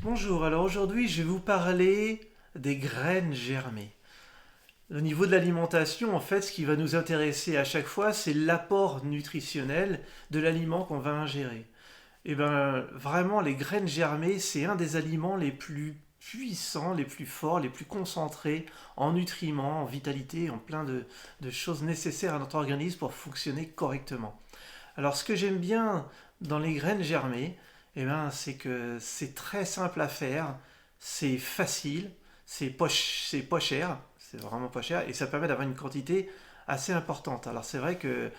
Bonjour, alors aujourd'hui je vais vous parler des graines germées. Au niveau de l'alimentation, en fait, ce qui va nous intéresser à chaque fois, c'est l'apport nutritionnel de l'aliment qu'on va ingérer. Et bien, vraiment, les graines germées, c'est un des aliments les plus puissants, les plus forts, les plus concentrés en nutriments, en vitalité, en plein de choses nécessaires à notre organisme pour fonctionner correctement. Alors, ce que j'aime bien dans les graines germées, c'est que c'est très simple à faire, c'est facile, c'est pas cher, c'est vraiment pas cher, et ça permet d'avoir une quantité assez importante. Alors, c'est vrai que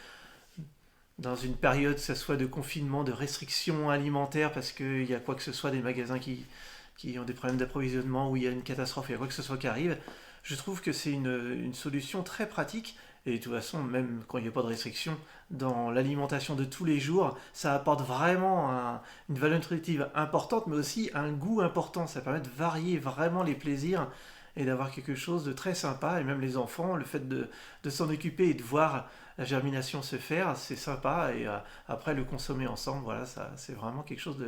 dans une période, que ce soit de confinement, de restrictions alimentaires, parce qu'il y a quoi que ce soit, des magasins qui ont des problèmes d'approvisionnement, ou il y a une catastrophe, il y a quoi que ce soit qui arrive, je trouve que c'est une solution très pratique. Et de toute façon, même quand il n'y a pas de restriction, dans l'alimentation de tous les jours, ça apporte vraiment une valeur nutritive importante, mais aussi un goût important. Ça permet de varier vraiment les plaisirs et d'avoir quelque chose de très sympa. Et même les enfants, le fait de s'en occuper et de voir la germination se faire, c'est sympa. Et après, le consommer ensemble, voilà, ça, c'est vraiment quelque chose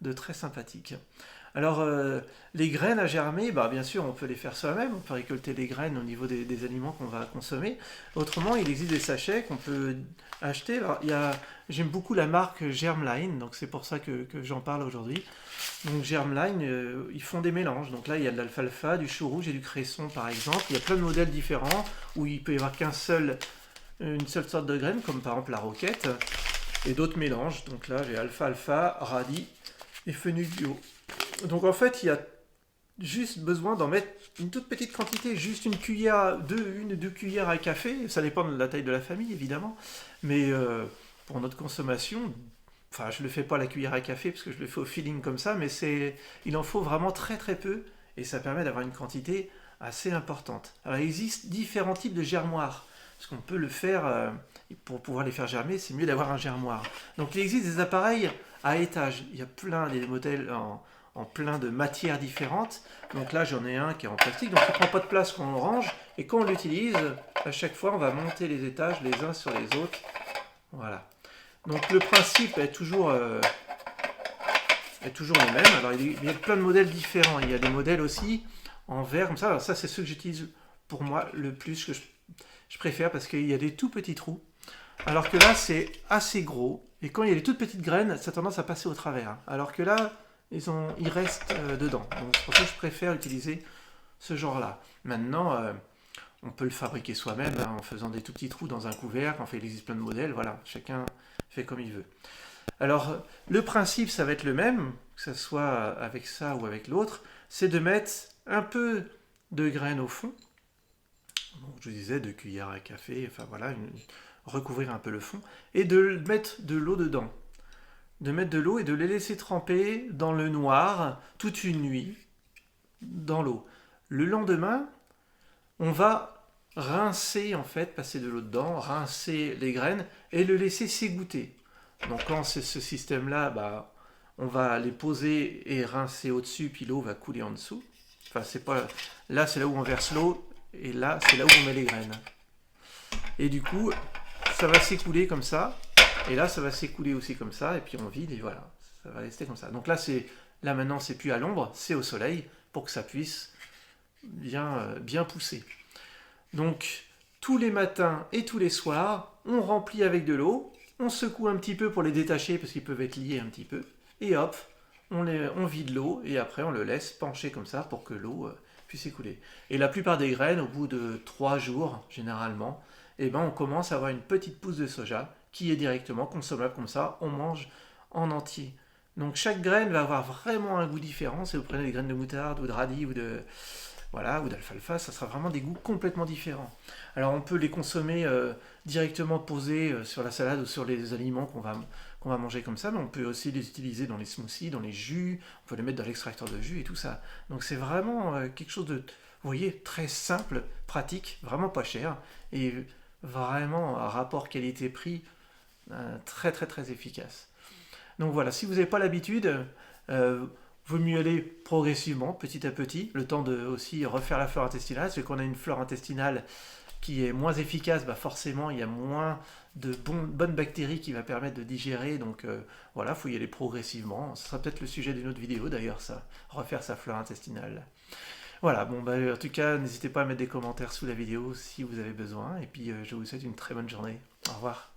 de très sympathique. Alors, les graines à germer, bah, bien sûr, on peut les faire soi-même, on peut récolter les graines au niveau des aliments qu'on va consommer. Autrement, il existe des sachets qu'on peut acheter. Alors, j'aime beaucoup la marque Germline, donc c'est pour ça que j'en parle aujourd'hui. Donc Germline, ils font des mélanges. Donc là, il y a de l'alfalfa, du chou rouge et du cresson, par exemple. Il y a plein de modèles différents où il peut y avoir une seule sorte de graines, comme par exemple la roquette, et d'autres mélanges. Donc là, j'ai alfalfa, radis et fenouil bio. Donc en fait, il y a juste besoin d'en mettre une toute petite quantité, juste une ou deux cuillères à café, ça dépend de la taille de la famille évidemment, mais pour notre consommation, enfin je ne le fais pas à la cuillère à café parce que je le fais au feeling comme ça, mais il en faut vraiment très très peu et ça permet d'avoir une quantité assez importante. Alors il existe différents types de germoirs, parce qu'on peut le faire, pour pouvoir les faire germer, c'est mieux d'avoir un germoir. Donc il existe des appareils à étage, il y a plein des modèles en plein de matières différentes. Donc là, j'en ai un qui est en plastique, donc il ne prend pas de place quand on le range. Et quand on l'utilise, à chaque fois, on va monter les étages les uns sur les autres. Voilà. Donc le principe est toujours le même. Alors il y a plein de modèles différents. Il y a des modèles aussi en verre, comme ça. Alors ça, c'est ceux que j'utilise pour moi le plus, que je préfère, parce qu'il y a des tout petits trous. Alors que là, c'est assez gros. Et quand il y a des toutes petites graines, ça a tendance à passer au travers. Alors que là, ils restent dedans. Donc c'est pour ça que je préfère utiliser ce genre-là. Maintenant, on peut le fabriquer soi-même en faisant des tout petits trous dans un couvercle. Enfin, il existe plein de modèles. Voilà, chacun fait comme il veut. Alors, le principe, ça va être le même, que ce soit avec ça ou avec l'autre. C'est de mettre un peu de graines au fond. Donc, je disais, 2 cuillères à café. Enfin, voilà, recouvrir un peu le fond. Et de mettre de l'eau dedans. De mettre de l'eau et de les laisser tremper dans le noir toute une nuit dans l'eau. Le lendemain, on va rincer en fait, passer de l'eau dedans, rincer les graines et le laisser s'égoutter. Donc quand c'est ce système-là, bah, on va les poser et rincer au-dessus, puis l'eau va couler en dessous. Enfin, c'est pas là, c'est là où on verse l'eau et là, c'est là où on met les graines. Et du coup, ça va s'écouler comme ça. Et là, ça va s'écouler aussi comme ça, et puis on vide, et voilà, ça va rester comme ça. Donc là maintenant, c'est plus à l'ombre, c'est au soleil, pour que ça puisse bien pousser. Donc, tous les matins et tous les soirs, on remplit avec de l'eau, on secoue un petit peu pour les détacher, parce qu'ils peuvent être liés un petit peu, et hop, on vide l'eau, et après on le laisse pencher comme ça, pour que l'eau puisse écouler. Et la plupart des graines, au bout de 3 jours, généralement, on commence à avoir une petite pousse de soja, qui est directement consommable comme ça, on mange en entier. Donc chaque graine va avoir vraiment un goût différent. Si vous prenez des graines de moutarde ou de radis ou d'alfalfa, ça sera vraiment des goûts complètement différents. Alors on peut les consommer directement posés sur la salade ou sur les aliments qu'on va manger comme ça, mais on peut aussi les utiliser dans les smoothies, dans les jus, on peut les mettre dans l'extracteur de jus et tout ça. Donc c'est vraiment quelque chose de, vous voyez, très simple, pratique, vraiment pas cher, et vraiment un rapport qualité-prix très très très efficace. Donc voilà, si vous n'avez pas l'habitude, vaut mieux aller progressivement, petit à petit, le temps de aussi refaire la flore intestinale, parce qu'on a une flore intestinale qui est moins efficace, bah forcément il y a moins de bonnes bactéries qui va permettre de digérer, donc voilà, il faut y aller progressivement. Ce sera peut-être le sujet d'une autre vidéo d'ailleurs, ça, refaire sa flore intestinale. Voilà, bon bah en tout cas, n'hésitez pas à mettre des commentaires sous la vidéo si vous avez besoin, et puis je vous souhaite une très bonne journée. Au revoir.